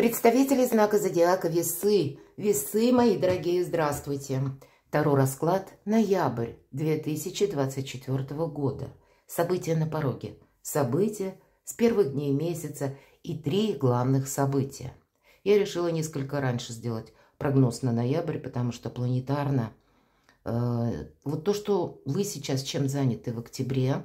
Представители знака зодиака Весы. Весы, мои дорогие, здравствуйте. Таро расклад ноябрь 2024 года. События на пороге. События с первых дней месяца и 3 главных события. Я решила несколько раньше сделать прогноз на ноябрь, потому что планетарно вот то, что вы сейчас чем заняты в октябре,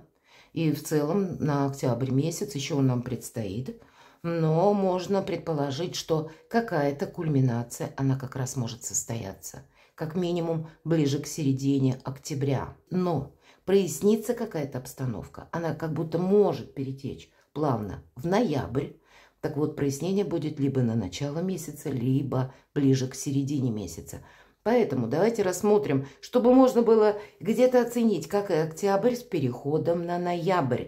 и в целом на октябрь месяц еще он нам предстоит, но можно предположить, что какая-то кульминация, она как раз может состояться, как минимум ближе к середине октября. Но прояснится какая-то обстановка, она как будто может перетечь плавно в ноябрь. Так вот, прояснение будет либо на начало месяца, либо ближе к середине месяца. Поэтому давайте рассмотрим, чтобы можно было где-то оценить, как и октябрь с переходом на ноябрь.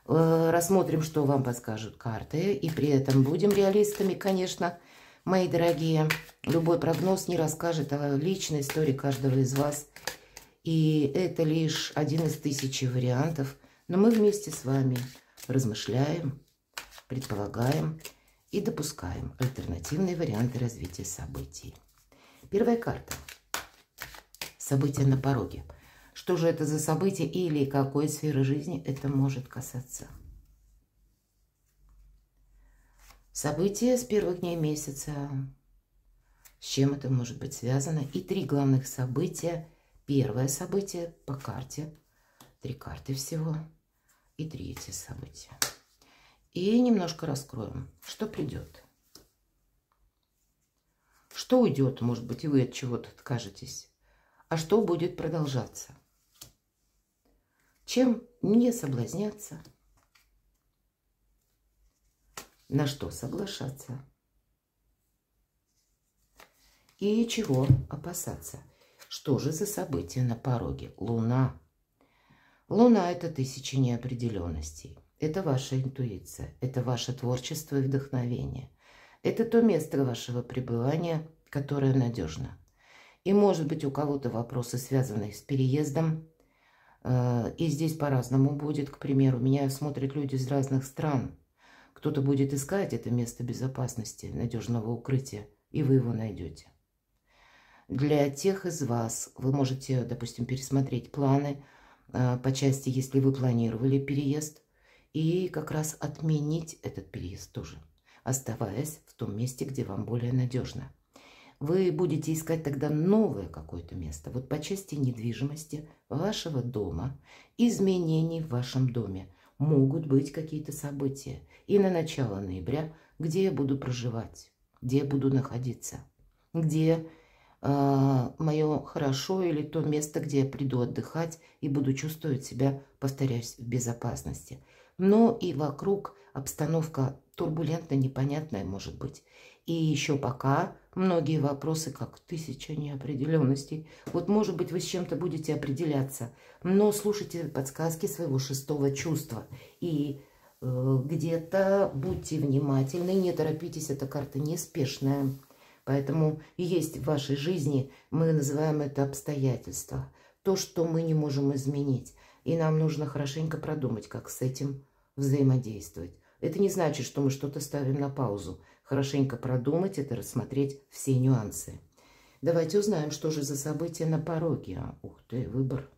Рассмотрим, что вам подскажут карты. И при этом будем реалистами, конечно, мои дорогие. Любой прогноз не расскажет о личной истории каждого из вас. И это лишь один из тысячи вариантов. Но мы вместе с вами размышляем, предполагаем и допускаем альтернативные варианты развития событий. Первая карта. События на пороге. Что же это за событие или какой сферы жизни это может касаться? События с первых дней месяца. С чем это может быть связано? И 3 главных события. Первое событие по карте. 3 карты всего. И 3-е событие. И немножко раскроем, что придет. Что уйдет, может быть, и вы от чего-то откажетесь. А что будет продолжаться? Чем не соблазняться? На что соглашаться? И чего опасаться? Что же за события на пороге? Луна. Луна – это 1000 неопределенностей. Это ваша интуиция, это ваше творчество и вдохновение. Это то место вашего пребывания, которое надежно. И может быть у кого-то вопросы, связанные с переездом. И здесь по-разному будет. К примеру, меня смотрят люди из разных стран. Кто-то будет искать это место безопасности, надежного укрытия, и вы его найдете. Для тех из вас вы можете, допустим, пересмотреть планы по части, если вы планировали переезд, и как раз отменить этот переезд тоже, оставаясь в том месте, где вам более надежно. Вы будете искать тогда новое какое-то место. Вот по части недвижимости вашего дома, изменений в вашем доме. Могут быть какие-то события. И на начало ноября, где я буду проживать, где я буду находиться, где мое хорошо или то место, где я приду отдыхать и буду чувствовать себя, повторяюсь, в безопасности. Но и вокруг обстановка турбулентная, непонятная может быть. И еще пока многие вопросы, как 1000 неопределенностей. Вот, может быть, вы с чем-то будете определяться, но слушайте подсказки своего 6-го чувства. И где-то будьте внимательны, не торопитесь, эта карта неспешная. Поэтому есть в вашей жизни, мы называем это обстоятельства. То, что мы не можем изменить. И нам нужно хорошенько продумать, как с этим взаимодействовать. Это не значит, что мы что-то ставим на паузу. Хорошенько продумать это, рассмотреть все нюансы. Давайте узнаем, что же за события на пороге. Ух ты, выбор.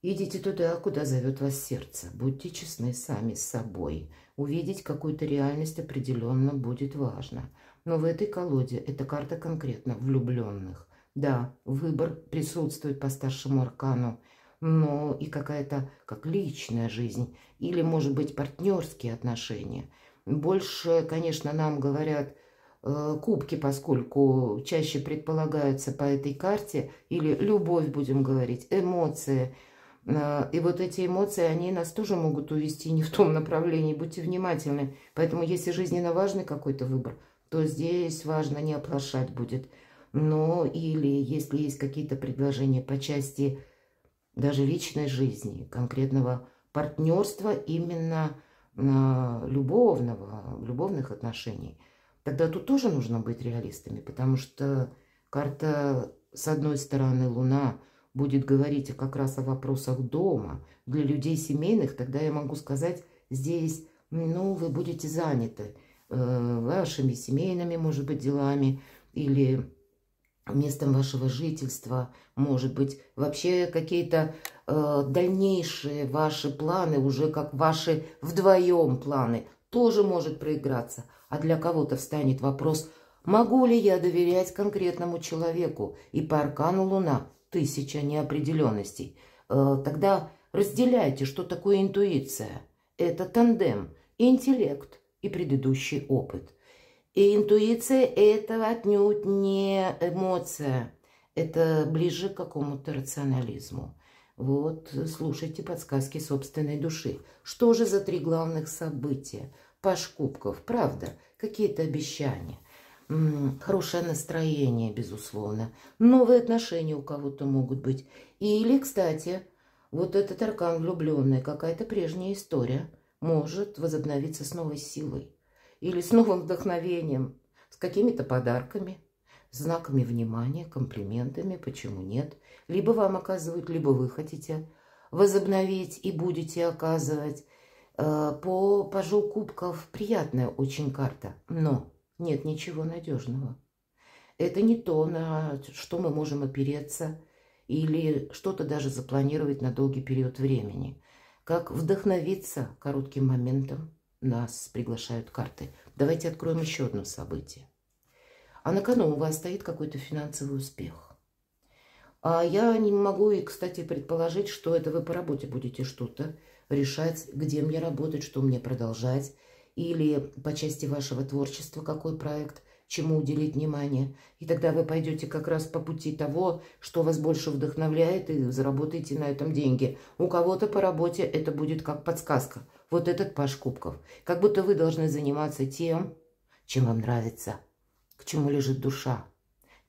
Идите туда, куда зовет вас сердце. Будьте честны сами с собой. Увидеть какую-то реальность определенно будет важно. Но в этой колоде эта карта конкретно влюбленных. Да, выбор присутствует по старшему аркану, но и какая-то как личная жизнь или, может быть, партнерские отношения. Больше, конечно, нам говорят кубки, поскольку чаще предполагаются по этой карте, или любовь, будем говорить, эмоции. И вот эти эмоции, они нас тоже могут увести не в том направлении. Будьте внимательны. Поэтому, если жизненно важный какой-то выбор, то здесь важно не оплошать будет. Но или если есть какие-то предложения по части даже личной жизни, конкретного партнерства, именно любовных отношений, тогда тут тоже нужно быть реалистами, потому что карта, с одной стороны, Луна, будет говорить как раз о вопросах дома. Для людей семейных, тогда я могу сказать, здесь, ну, вы будете заняты. вашими семейными, может быть, делами или местом вашего жительства, может быть, вообще какие-то дальнейшие ваши планы, уже как ваши вдвоем планы, тоже может проиграться. А для кого-то встанет вопрос, могу ли я доверять конкретному человеку? И по аркану Луна 1000 неопределенностей. Тогда разделяйте, что такое интуиция. Это тандем, интеллект и предыдущий опыт. И интуиция – это отнюдь не эмоция, это ближе к какому-то рационализму. Вот, слушайте подсказки собственной души. Что же за 3 главных события? Паж кубков, правда, какие-то обещания. Хорошее настроение, безусловно. Новые отношения у кого-то могут быть. Или, кстати, вот этот аркан влюбленный, какая-то прежняя история может возобновиться с новой силой. Или с новым вдохновением, с какими-то подарками, знаками внимания, комплиментами, почему нет. Либо вам оказывают, либо вы хотите возобновить и будете оказывать. По пажу кубков приятная очень карта, но нет ничего надежного. Это не то, на что мы можем опереться или что-то даже запланировать на долгий период времени. Как вдохновиться коротким моментом. Нас приглашают карты. Давайте откроем еще одно событие. А на кону у вас стоит какой-то финансовый успех. А я не могу, и, кстати, предположить, что это вы по работе будете что-то решать, где мне работать, что мне продолжать. Или по части вашего творчества, какой проект, чему уделить внимание. И тогда вы пойдете как раз по пути того, что вас больше вдохновляет, и заработаете на этом деньги. У кого-то по работе это будет как подсказка. Вот этот паж кубков. Как будто вы должны заниматься тем, чем вам нравится, к чему лежит душа.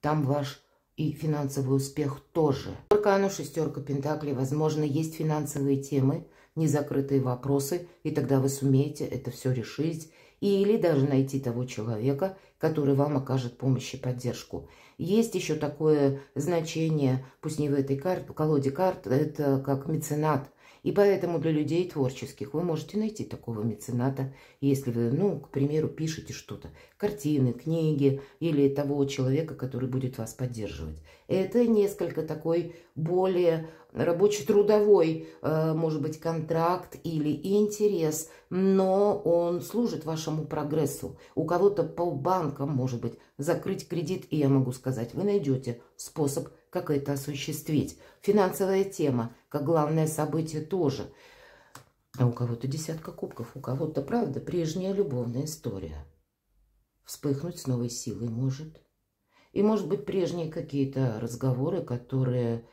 Там ваш и финансовый успех тоже. Аркану 6 пентаклей. Возможно, есть финансовые темы, незакрытые вопросы, и тогда вы сумеете это все решить. Или даже найти того человека, который вам окажет помощь и поддержку. Есть еще такое значение, пусть не в этой колоде карт, это как меценат. И поэтому для людей творческих вы можете найти такого мецената, если вы, ну, к примеру, пишете что-то, картины, книги, или того человека, который будет вас поддерживать. Это несколько такой более рабоче-трудовой, может быть, контракт или интерес, но он служит вашему прогрессу. У кого-то по банкам, может быть, закрыть кредит, и я могу сказать, вы найдете способ, как это осуществить. Финансовая тема, как главное событие тоже. А у кого-то 10 кубков, у кого-то, правда, прежняя любовная история. Вспыхнуть с новой силой может. И, может быть, прежние какие-то разговоры, которые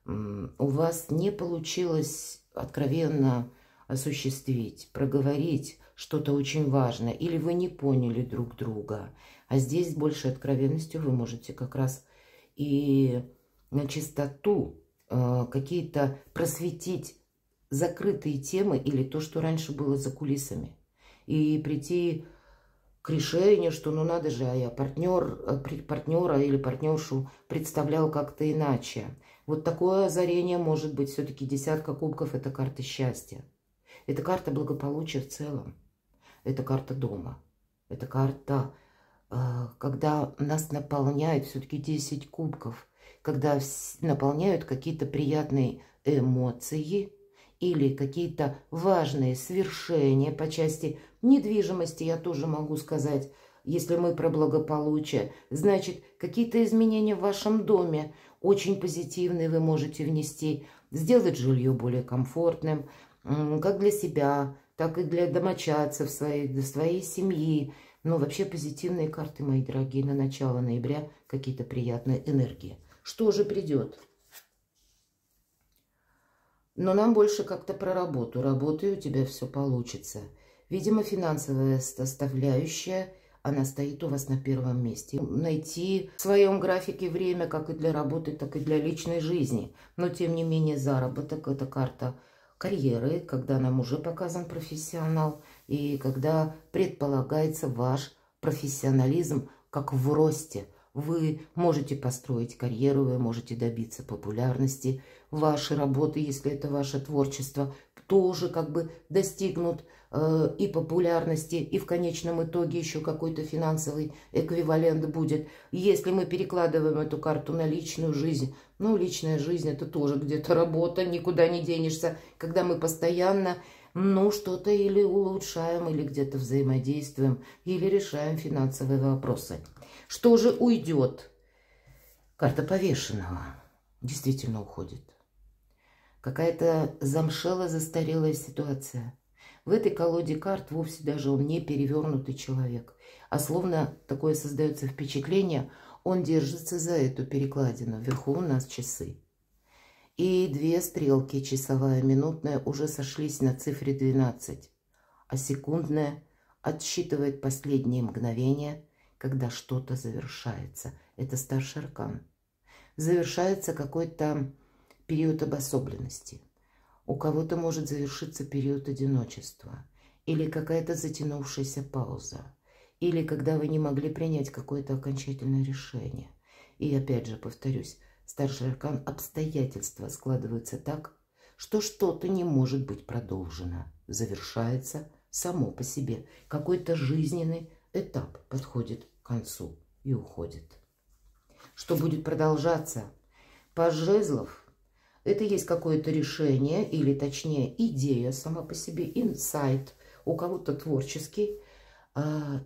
у вас не получилось откровенно осуществить, проговорить что-то очень важное, или вы не поняли друг друга. А здесь с большей откровенностью вы можете как раз и на чистоту какие-то просветить закрытые темы или то, что раньше было за кулисами. И прийти к решению, что ну надо же, а я партнера или партнершу представлял как-то иначе. Вот такое озарение может быть. Все-таки 10 кубков – это карта счастья. Это карта благополучия в целом. Это карта дома. Это карта, когда нас наполняет все-таки 10 кубков. Когда наполняют какие-то приятные эмоции или какие-то важные свершения по части недвижимости, я тоже могу сказать, если мы про благополучие, значит, какие-то изменения в вашем доме очень позитивные вы можете внести, сделать жилье более комфортным, как для себя, так и для домочадцев для своей семьи. Но вообще позитивные карты, мои дорогие, на начало ноября какие-то приятные энергии. Что же придет? Но нам больше как-то про работу. Работай, у тебя все получится. Видимо, финансовая составляющая, она стоит у вас на первом месте. Найти в своем графике время как и для работы, так и для личной жизни. Но, тем не менее, заработок – это карта карьеры, когда нам уже показан профессионал, и когда предполагается ваш профессионализм как в росте. Вы можете построить карьеру, вы можете добиться популярности, вашей работы, если это ваше творчество, тоже как бы достигнут и популярности, и в конечном итоге еще какой-то финансовый эквивалент будет. Если мы перекладываем эту карту на личную жизнь, ну, личная жизнь – это тоже где-то работа, никуда не денешься, когда мы постоянно, ну, что-то или улучшаем, или где-то взаимодействуем, или решаем финансовые вопросы. Что же уйдет? Карта повешенного действительно уходит. Какая-то замшелая, застарелая ситуация. В этой колоде карт вовсе даже он не перевернутый человек, а словно такое создается впечатление, он держится за эту перекладину. Вверху у нас часы. И две стрелки, часовая, минутная, уже сошлись на цифре 12, а секундная отсчитывает последние мгновения, когда что-то завершается. Это старший аркан. Завершается какой-то период обособленности. У кого-то может завершиться период одиночества. Или какая-то затянувшаяся пауза. Или когда вы не могли принять какое-то окончательное решение. И опять же повторюсь, старший аркан – обстоятельства складываются так, что что-то не может быть продолжено. Завершается само по себе. Какой-то жизненный этап подходит к концу и уходит. Что будет продолжаться? Паж жезлов – это есть какое-то решение, или точнее идея сама по себе, инсайт, у кого-то творческий,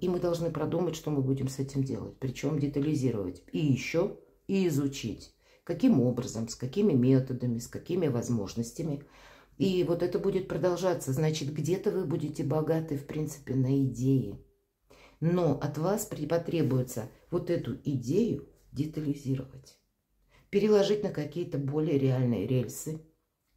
и мы должны продумать, что мы будем с этим делать, причем детализировать. И еще и изучить, каким образом, с какими методами, с какими возможностями. И вот это будет продолжаться. Значит, где-то вы будете богаты, в принципе, на идеи. Но от вас потребуется вот эту идею детализировать, переложить на какие-то более реальные рельсы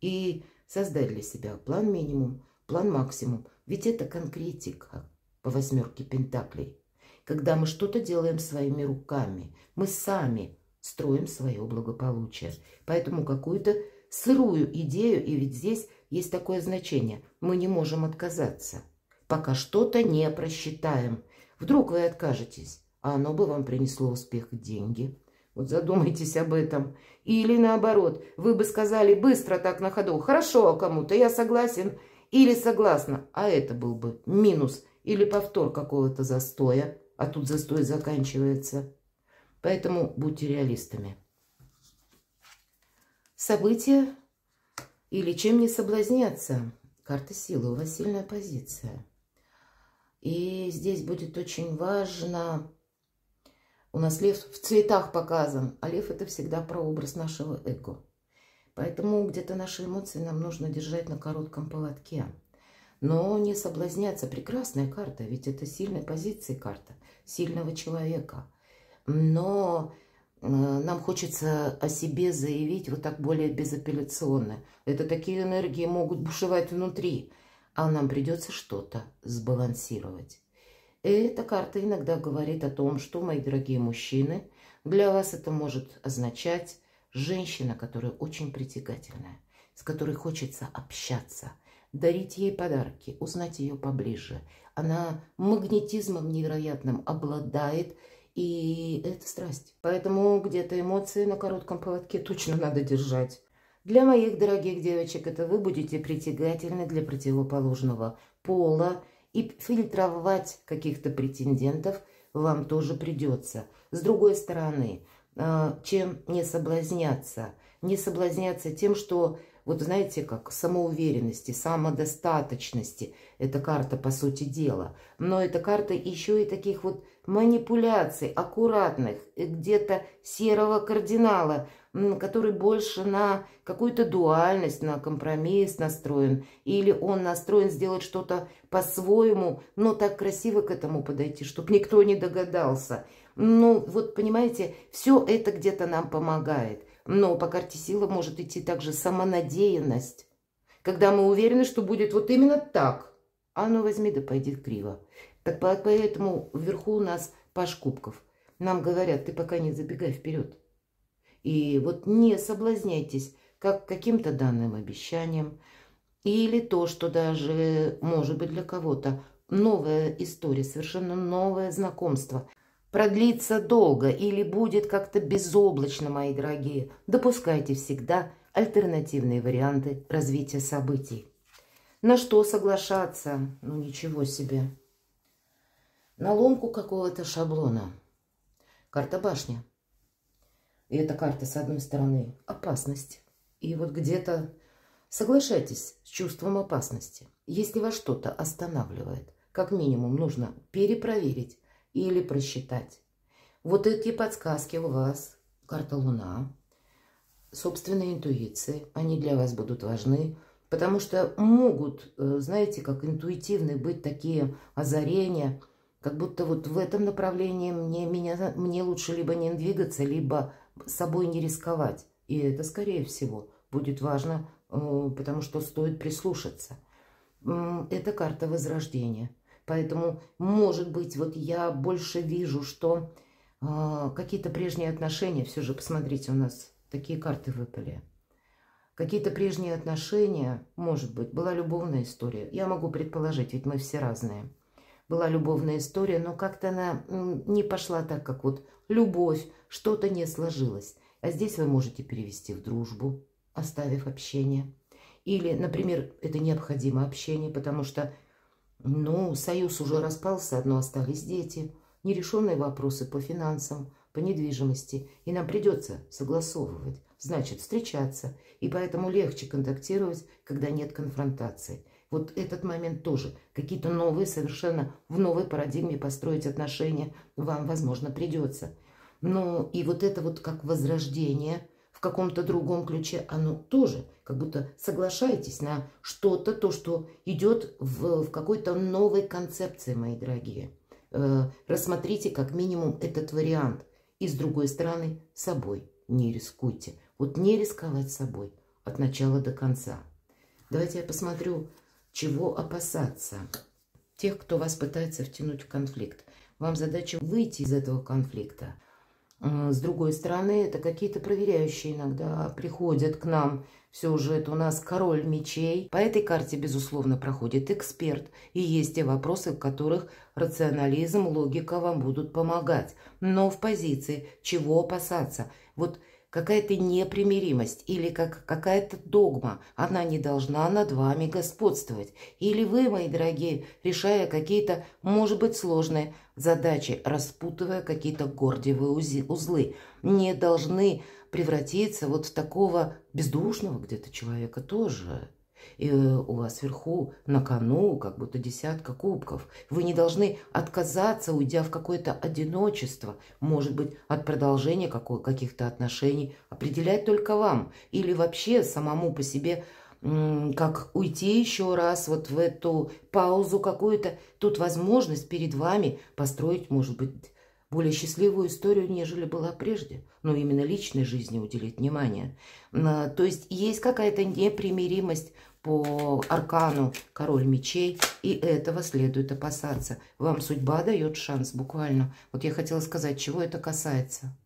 и создать для себя план минимум, план максимум. Ведь это конкретика по 8 пентаклей. Когда мы что-то делаем своими руками, мы сами строим свое благополучие. Поэтому какую-то сырую идею, и ведь здесь есть такое значение, мы не можем отказаться, пока что-то не просчитаем. Вдруг вы откажетесь, а оно бы вам принесло успех и деньги. Вот задумайтесь об этом. Или наоборот, вы бы сказали быстро так на ходу: хорошо, кому-то я согласен или согласна, а это был бы минус или повтор какого-то застоя, а тут застой заканчивается. Поэтому будьте реалистами. События или чем не соблазняться. Карта силы, у вас сильная позиция. И здесь будет очень важно. У нас лев в цветах показан, а лев – это всегда прообраз нашего эго. Поэтому где-то наши эмоции нам нужно держать на коротком поводке. Но не соблазняться. Прекрасная карта, ведь это сильная позиция карта, сильного человека. Но нам хочется о себе заявить вот так более безапелляционно. Это такие энергии могут бушевать внутри, а нам придется что-то сбалансировать. И эта карта иногда говорит о том, что, мои дорогие мужчины, для вас это может означать женщина, которая очень притягательная, с которой хочется общаться, дарить ей подарки, узнать ее поближе. Она магнетизмом невероятным обладает, и это страсть. Поэтому где-то эмоции на коротком поводке точно надо держать. Для моих дорогих девочек это вы будете притягательны для противоположного пола, и фильтровать каких-то претендентов вам тоже придется. С другой стороны, чем не соблазняться? Не соблазняться тем, что, вот знаете, как самоуверенности, самодостаточности. Это карта, по сути дела. Но это карта еще и таких вот манипуляций, аккуратных, где-то серого кардинала, который больше на какую-то дуальность, на компромисс настроен. Или он настроен сделать что-то по-своему, но так красиво к этому подойти, чтобы никто не догадался. Ну, вот понимаете, все это где-то нам помогает. Но по карте сила может идти также самонадеянность. Когда мы уверены, что будет вот именно так, а ну возьми да пойдет криво. Так поэтому вверху у нас паж кубков. Нам говорят: ты пока не забегай вперед. И вот не соблазняйтесь как каким-то данным обещанием. Или то, что даже, может быть, для кого-то новая история, совершенно новое знакомство продлится долго или будет как-то безоблачно, мои дорогие. Допускайте всегда альтернативные варианты развития событий. На что соглашаться? Ну, ничего себе. На ломку какого-то шаблона. Карта башня. И эта карта, с одной стороны, опасность. И вот где-то соглашайтесь с чувством опасности. Если вас что-то останавливает, как минимум нужно перепроверить или просчитать. Вот эти подсказки у вас, карта Луна, собственной интуиции, они для вас будут важны, потому что могут, знаете, как интуитивны быть такие озарения, как будто вот в этом направлении мне лучше либо не двигаться, либо собой не рисковать. И это, скорее всего, будет важно, потому что стоит прислушаться. Это карта возрождения. Поэтому, может быть, вот я больше вижу, что какие-то прежние отношения, все же, посмотрите, у нас такие карты выпали. Какие-то прежние отношения, может быть, была любовная история. Я могу предположить, ведь мы все разные. Была любовная история, но как-то она не пошла так, как вот любовь, что-то не сложилось. А здесь вы можете перевести в дружбу, оставив общение. Или, например, это необходимо общение, потому что, ну, союз уже распался, но остались дети, нерешенные вопросы по финансам, по недвижимости. И нам придется согласовывать, значит, встречаться. И поэтому легче контактировать, когда нет конфронтации. Вот этот момент тоже. Какие-то новые, совершенно в новой парадигме построить отношения вам, возможно, придется. Но и вот это вот как возрождение в каком-то другом ключе, оно тоже как будто соглашаетесь на что-то, то, что идет в какой-то новой концепции, мои дорогие. Рассмотрите как минимум этот вариант. И с другой стороны, собой не рискуйте. Вот не рисковать собой от начала до конца. Давайте я посмотрю, чего опасаться. Тех, кто вас пытается втянуть в конфликт. Вам задача выйти из этого конфликта. С другой стороны, это какие-то проверяющие иногда приходят к нам. Все же это у нас король мечей. По этой карте, безусловно, проходит эксперт. И есть те вопросы, в которых рационализм, логика вам будут помогать. Но в позиции чего опасаться? Вот какая-то непримиримость или какая-то догма, она не должна над вами господствовать. Или вы, мои дорогие, решая какие-то, может быть, сложные задачи, распутывая какие-то гордиевые узлы, не должны превратиться вот в такого бездушного где-то человека тоже. И у вас вверху на кону как будто десятка кубков. Вы не должны отказаться, уйдя в какое-то одиночество, может быть, от продолжения каких-то отношений. Определять только вам. Или вообще самому по себе, как уйти еще раз вот в эту паузу какую-то. Тут возможность перед вами построить, может быть, более счастливую историю, нежели была прежде. Но именно личной жизни уделить внимание. То есть есть какая-то непримиримость по аркану король мечей, и этого следует опасаться. Вам судьба дает шанс буквально. Вот я хотела сказать, чего это касается.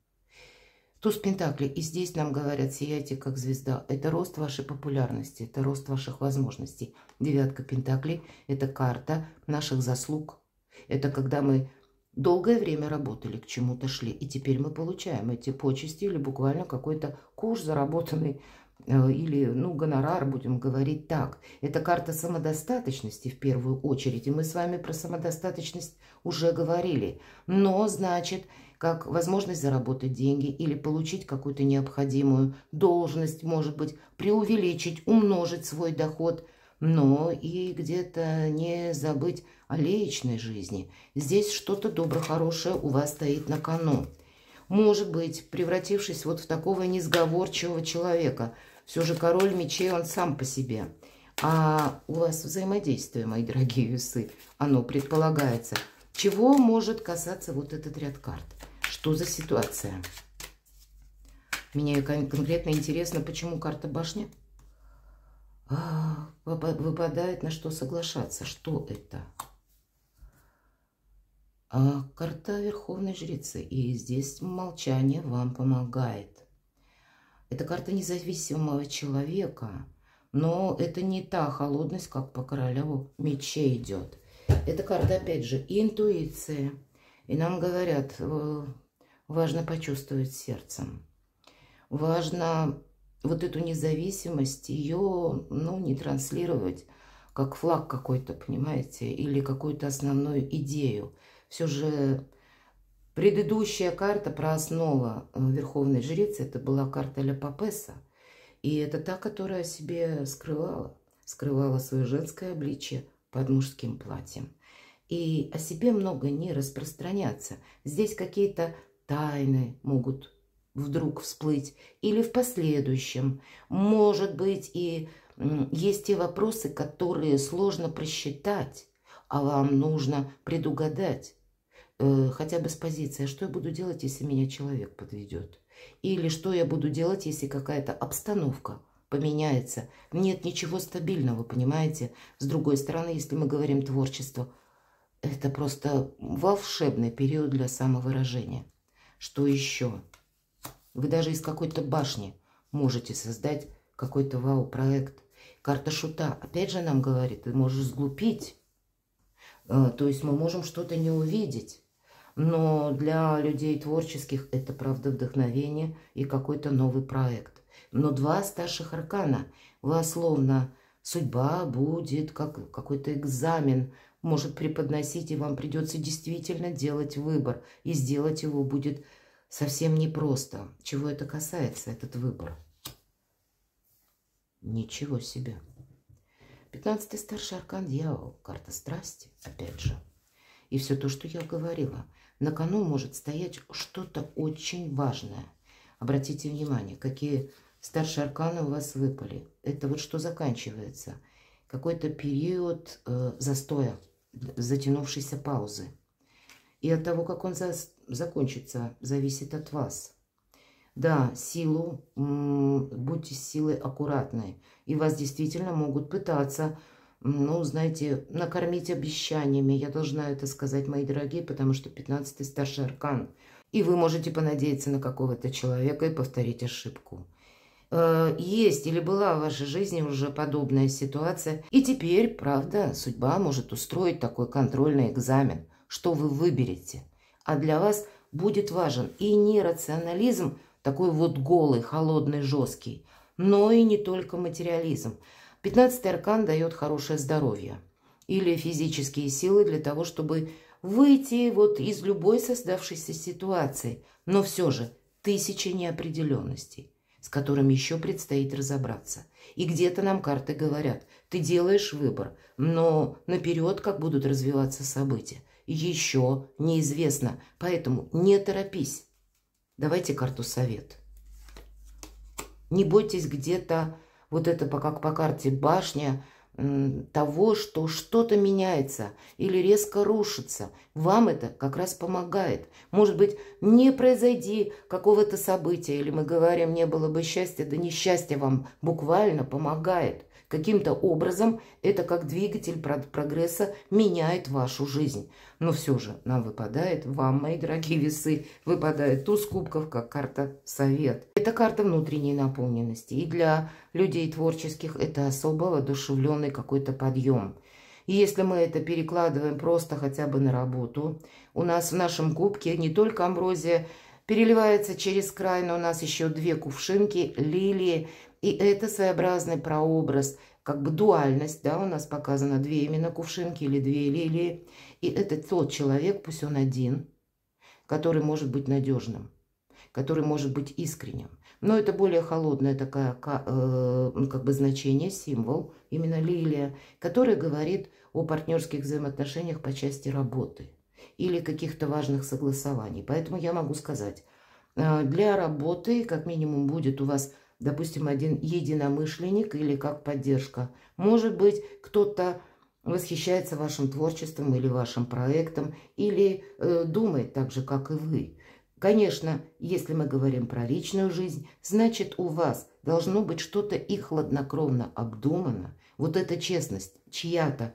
Туз пентаклей. И здесь нам говорят, сияйте как звезда. Это рост вашей популярности, это рост ваших возможностей. Девятка пентаклей – это карта наших заслуг. Это когда мы долгое время работали, к чему-то шли, и теперь мы получаем эти почести или буквально какой-то куш заработанный, или, ну, гонорар, будем говорить так. Это карта самодостаточности в первую очередь. И мы с вами про самодостаточность уже говорили. Но, значит, как возможность заработать деньги или получить какую-то необходимую должность, может быть, преувеличить, умножить свой доход. Но и где-то не забыть о личной жизни. Здесь что-то доброе, хорошее у вас стоит на кону. Может быть, превратившись вот в такого несговорчивого человека. Все же король мечей, он сам по себе. А у вас взаимодействие, мои дорогие весы, оно предполагается. Чего может касаться вот этот ряд карт? Что за ситуация? Мне конкретно интересно, почему карта башня выпадает, на что соглашаться. Что это? Карта Верховной Жрицы. И здесь молчание вам помогает. Это карта независимого человека. Но это не та холодность, как по королеву мечей идет. Это карта, опять же, интуиции. И нам говорят, важно почувствовать сердцем. Важно вот эту независимость, ее, ну, не транслировать как флаг какой-то, понимаете, или какую-то основную идею. Все же предыдущая карта про основу Верховной Жрицы, это была карта Ля Папеса. И это та, которая себе скрывала свое женское обличие под мужским платьем. И о себе много не распространяться. Здесь какие-то тайны могут вдруг всплыть, или в последующем. Может быть, и есть те вопросы, которые сложно просчитать, а вам нужно предугадать. Хотя бы с позиции, что я буду делать, если меня человек подведет? Или что я буду делать, если какая-то обстановка поменяется? Нет ничего стабильного, понимаете? С другой стороны, если мы говорим творчество, это просто волшебный период для самовыражения. Что еще? Вы даже из какой-то башни можете создать какой-то вау-проект. Карта шута опять же нам говорит, ты можешь сглупить. То есть мы можем что-то не увидеть. Но для людей творческих это, правда, вдохновение и какой-то новый проект. Но два старших аркана. Вас словно судьба будет, как какой-то экзамен может преподносить, и вам придется действительно делать выбор. И сделать его будет совсем непросто. Чего это касается, этот выбор? Ничего себе. 15-й старший аркан дьявол. Карта страсти, опять же. И все то, что я говорила. На кону может стоять что-то очень важное. Обратите внимание, какие старшие арканы у вас выпали. Это вот что заканчивается. Какой-то период застоя, затянувшейся паузы. И от того, как он закончится, зависит от вас. Да, силу, будьте с силой аккуратны. И вас действительно могут пытаться, ну, знаете, накормить обещаниями. Я должна это сказать, мои дорогие, потому что 15-й старший аркан. И вы можете понадеяться на какого-то человека и повторить ошибку. Есть или была в вашей жизни уже подобная ситуация. И теперь, правда, судьба может устроить такой контрольный экзамен, что вы выберете. А для вас будет важен и не рационализм, такой вот голый, холодный, жесткий, но и не только материализм. 15-й аркан дает хорошее здоровье или физические силы для того, чтобы выйти вот из любой создавшейся ситуации. Но все же 1000 неопределенностей, с которыми еще предстоит разобраться. И где-то нам карты говорят, ты делаешь выбор, но наперед, как будут развиваться события, еще неизвестно. Поэтому не торопись. Давайте карту совет. Не бойтесь где-то, вот это как по карте башня, того, что что-то меняется или резко рушится. Вам это как раз помогает. Может быть, не произойди какого-то события, или мы говорим, не было бы счастья, да несчастье вам буквально помогает. Каким-то образом это как двигатель прогресса меняет вашу жизнь. Но все же нам выпадает, вам, мои дорогие весы, выпадает туз кубков как карта совет. Это карта внутренней наполненности. И для людей творческих это особо воодушевленный какой-то подъем. И если мы это перекладываем просто хотя бы на работу, у нас в нашем кубке не только амброзия переливается через край, но у нас еще 2 кувшинки, лилии. И это своеобразный прообраз, как бы дуальность, да, у нас показано 2 именно кувшинки или 2 лилии. И это тот человек, пусть он один, который может быть надежным, который может быть искренним. Но это более холодное такое, как бы значение, символ, именно лилия, который говорит о партнерских взаимоотношениях по части работы или каких-то важных согласований. Поэтому я могу сказать, для работы как минимум будет у вас, допустим, один единомышленник или как поддержка. Может быть, кто-то восхищается вашим творчеством или вашим проектом, или думает так же, как и вы. Конечно, если мы говорим про личную жизнь, значит, у вас должно быть что-то и хладнокровно обдумано. Вот эта честность чья-то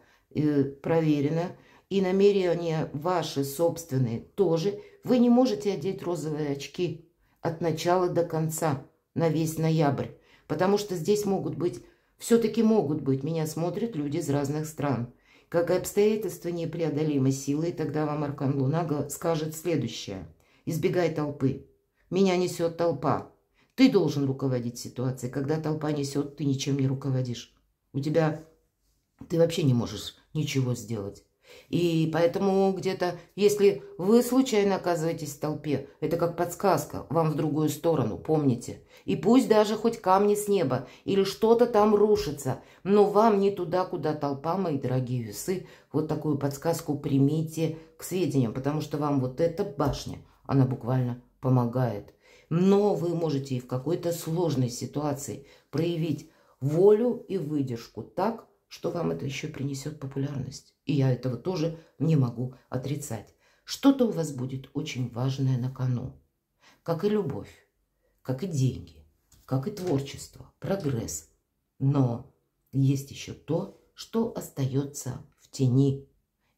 проверена, и намерения ваши собственные тоже. Вы не можете одеть розовые очки от начала до конца на весь ноябрь, потому что здесь могут быть, все-таки могут быть, меня смотрят люди из разных стран. Как и обстоятельства непреодолимой силы, и тогда вам аркан Луна скажет следующее. Избегай толпы. Меня несет толпа. Ты должен руководить ситуацией. Когда толпа несет, ты ничем не руководишь. У тебя ты вообще не можешь ничего сделать. И поэтому где-то, если вы случайно оказываетесь в толпе, это как подсказка вам в другую сторону, помните. И пусть даже хоть камни с неба или что-то там рушится, но вам не туда, куда толпа, мои дорогие весы. Вот такую подсказку примите к сведениям, потому что вам вот эта башня, она буквально помогает. Но вы можете и в какой-то сложной ситуации проявить волю и выдержку так, что вам это еще принесет популярность. И я этого тоже не могу отрицать. Что-то у вас будет очень важное на кону. Как и любовь, как и деньги, как и творчество, прогресс. Но есть еще то, что остается в тени.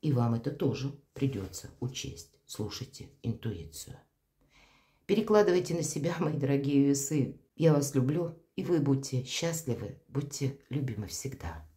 И вам это тоже придется учесть. Слушайте интуицию. Перекладывайте на себя, мои дорогие весы. Я вас люблю, и вы будьте счастливы, будьте любимы всегда.